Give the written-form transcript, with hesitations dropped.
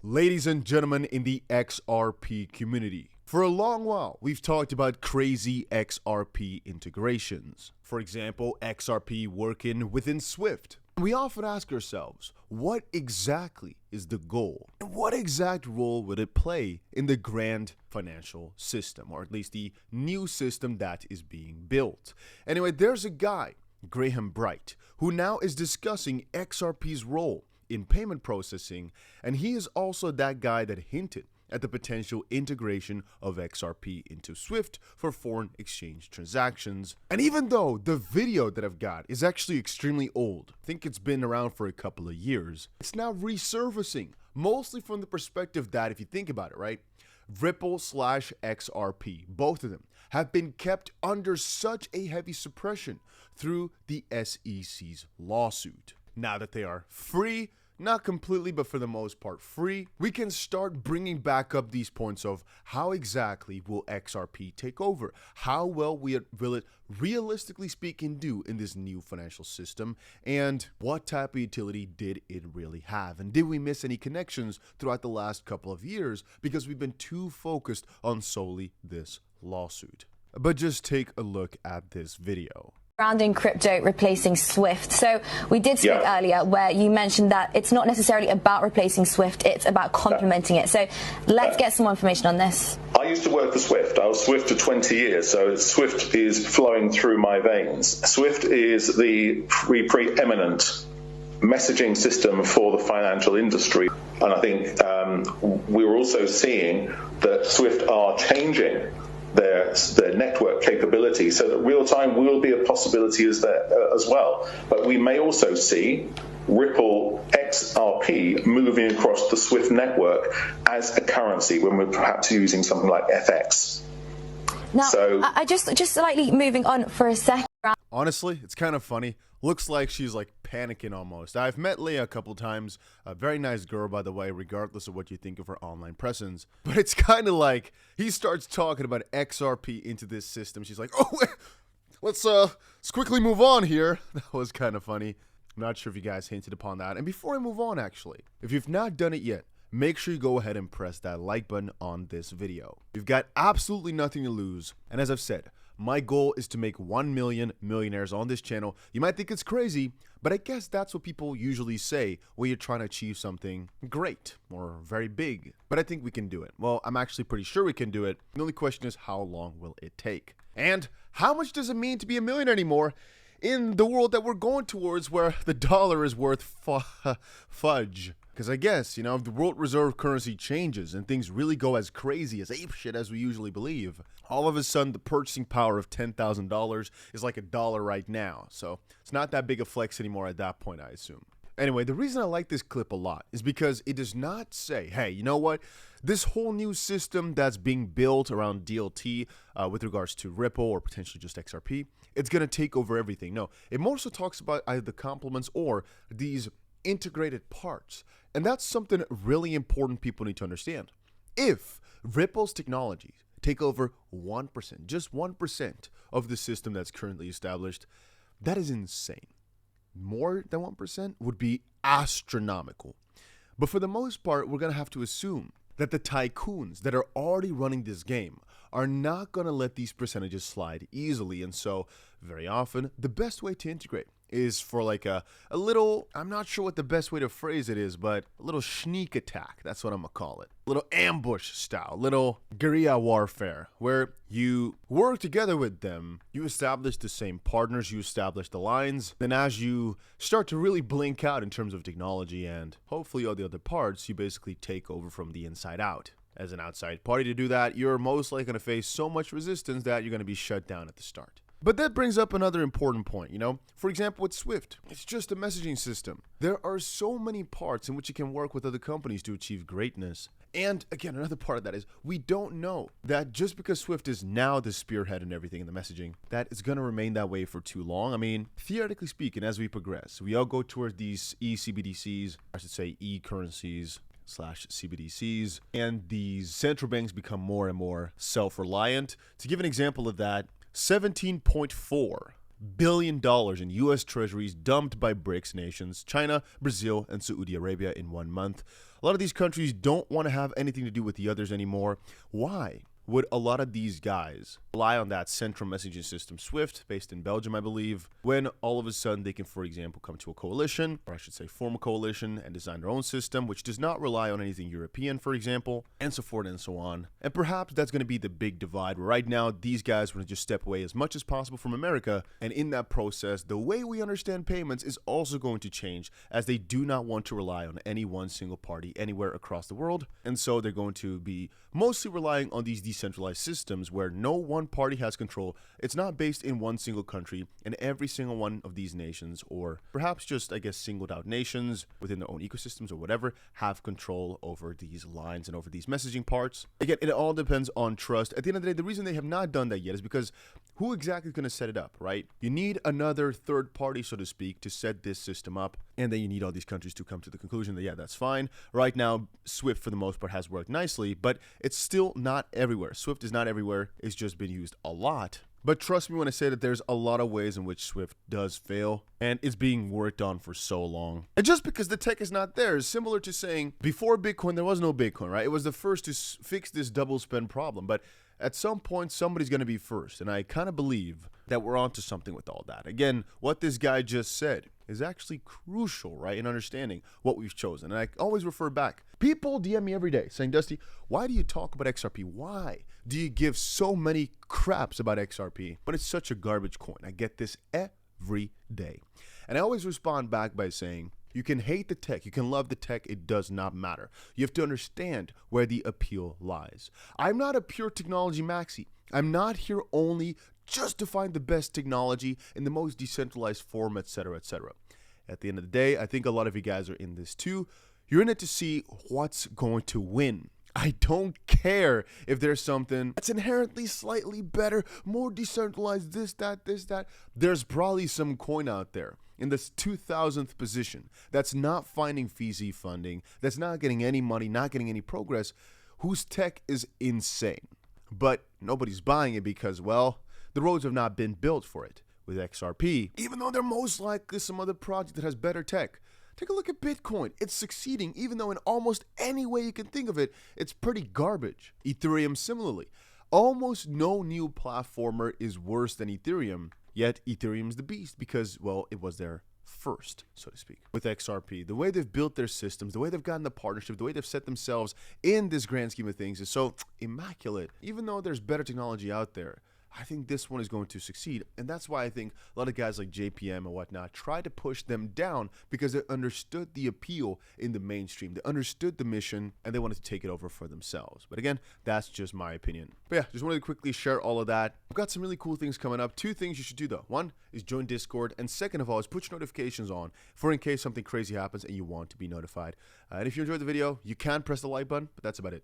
Ladies and gentlemen in the XRP community, for a long while, we've talked about crazy XRP integrations. For example, XRP working within Swift. We often ask ourselves, what exactly is the goal? And what exact role would it play in the grand financial system, or at least the new system that is being built? Anyway, there's a guy, 𝗕𝗓𝗪𝗏, who now is discussing XRP's role in payment processing, and he is also that guy that hinted at the potential integration of XRP into Swift for foreign exchange transactions. And even though the video that I've got is actually extremely old, I think it's been around for a couple of years, it's now resurfacing, mostly from the perspective that, if you think about it, right, Ripple/XRP, both of them have been kept under such a heavy suppression through the SEC's lawsuit. Now that they are free, not completely, but for the most part free, we can start bringing back up these points of how exactly will XRP take over? How well will it, realistically speaking, do in this new financial system? And what type of utility did it really have? And did we miss any connections throughout the last couple of years because we've been too focused on solely this lawsuit? But just take a look at this video. Surrounding crypto replacing Swift. So we did speak earlier where you mentioned that it's not necessarily about replacing Swift, it's about complementing it. So let's get some more information on this. I used to work for Swift. I was Swift for 20 years, so Swift is flowing through my veins. Swift is the preeminent messaging system for the financial industry. And I think we're also seeing that Swift are changing their network capability so that real-time will be a possibility as well. But we may also see Ripple XRP moving across the Swift network as a currency when we're perhaps using something like FX. Now, so, I just slightly moving on for a second. Honestly, it's kind of funny. Looks like she's like panicking almost. I've met Leah a couple times. A very nice girl, by the way, regardless of what you think of her online presence. But it's kind of like he starts talking about XRP into this system. She's like, oh, let's quickly move on here. That was kind of funny. I'm not sure if you guys hinted upon that. And before I move on, actually, if you've not done it yet, make sure you go ahead and press that like button on this video. You've got absolutely nothing to lose. And as I've said, my goal is to make 1 million millionaires on this channel. You might think it's crazy, but I guess that's what people usually say when you're trying to achieve something great or very big. But I think we can do it. Well, I'm actually pretty sure we can do it. The only question is, how long will it take? And how much does it mean to be a millionaire anymore in the world that we're going towards where the dollar is worth fudge? Because I guess, you know, if the world reserve currency changes and things really go as crazy as apeshit as we usually believe, all of a sudden the purchasing power of $10,000 is like $1 right now. So it's not that big a flex anymore at that point, I assume. Anyway, the reason I like this clip a lot is because it does not say, hey, you know what? This whole new system that's being built around DLT with regards to Ripple or potentially just XRP, it's going to take over everything. No, it more so talks about either the complements or these integrated parts. And that's something really important people need to understand. If Ripple's technologies take over 1%, just 1% of the system that's currently established, that is insane. More than 1% would be astronomical. But for the most part, we're going to have to assume that the tycoons that are already running this game are not going to let these percentages slide easily. And so very often, the best way to integrate is for like a little, I'm not sure what the best way to phrase it is, but a little sneak attack. That's what I'm going to call it. A little ambush style, little guerrilla warfare, where you work together with them, you establish the same partners, you establish the lines. Then as you start to really blink out in terms of technology and hopefully all the other parts, you basically take over from the inside out. As an outside party to do that, you're most likely going to face so much resistance that you're going to be shut down at the start. But that brings up another important point, you know? For example, with Swift, it's just a messaging system. There are so many parts in which you can work with other companies to achieve greatness. And again, another part of that is we don't know that just because Swift is now the spearhead and everything in the messaging, that it's going to remain that way for too long. I mean, theoretically speaking, as we progress, we all go towards these e-CBDCs, I should say e-currencies / CBDCs, and these central banks become more and more self-reliant. To give an example of that, $17.4 billion in U.S. treasuries dumped by BRICS nations, China, Brazil, and Saudi Arabia in 1 month. A lot of these countries don't want to have anything to do with the others anymore. Why would a lot of these guys rely on that central messaging system, SWIFT, based in Belgium, I believe, when all of a sudden they can, for example, come to a coalition, or I should say form a coalition and design their own system, which does not rely on anything European, for example, and so forth and so on. And perhaps that's going to be the big divide, where right now these guys want to just step away as much as possible from America, and in that process, the way we understand payments is also going to change, as they do not want to rely on any one single party anywhere across the world, and so they're going to be mostly relying on these decentralized systems where no one party has control. It's not based in one single country, and every single one of these nations, or perhaps just, I guess, singled out nations within their own ecosystems or whatever, have control over these lines and over these messaging parts. Again, it all depends on trust. At the end of the day, the reason they have not done that yet is because who exactly is going to set it up, right? You need another third party, so to speak, to set this system up, and then you need all these countries to come to the conclusion that, yeah, that's fine. Right now, SWIFT, for the most part, has worked nicely, but it's still not everywhere. SWIFT is not everywhere. It's just been used a lot. But trust me when I say that there's a lot of ways in which SWIFT does fail, and it's being worked on for so long. And just because the tech is not there is similar to saying, before Bitcoin, there was no Bitcoin, right? It was the first to fix this double spend problem, but at some point, somebody's going to be first, and I kind of believe that we're onto something with all that. Again, what this guy just said is actually crucial, right, in understanding what we've chosen. And I always refer back. People DM me every day saying, Dusty, why do you talk about XRP? Why do you give so many craps about XRP when it's such a garbage coin? I get this every day. And I always respond back by saying, you can hate the tech, you can love the tech, it does not matter. You have to understand where the appeal lies. I'm not a pure technology maxi. I'm not here only just to find the best technology in the most decentralized form, etc., etc. At the end of the day, I think a lot of you guys are in this too. You're in it to see what's going to win. I don't care if there's something that's inherently slightly better, more decentralized, this, that. There's probably some coin out there in this 2000th position that's not finding VC funding, that's not getting any money, not getting any progress, whose tech is insane. But nobody's buying it because, well, the roads have not been built for it. With XRP, even though there's most likely some other project that has better tech. Take a look at Bitcoin. It's succeeding, even though in almost any way you can think of it, it's pretty garbage. Ethereum similarly. Almost no new platformer is worse than Ethereum, yet Ethereum's the beast because, well, it was there first, so to speak. With XRP, the way they've built their systems, the way they've gotten the partnership, the way they've set themselves in this grand scheme of things is so immaculate. Even though there's better technology out there, I think this one is going to succeed. And that's why I think a lot of guys like JPM and whatnot try to push them down because they understood the appeal in the mainstream. They understood the mission and they wanted to take it over for themselves. But again, that's just my opinion. But yeah, just wanted to quickly share all of that. I've got some really cool things coming up. 2 things you should do though. 1 is join Discord. And second of all is put your notifications on for in case something crazy happens and you want to be notified. And if you enjoyed the video, you can press the like button, but that's about it.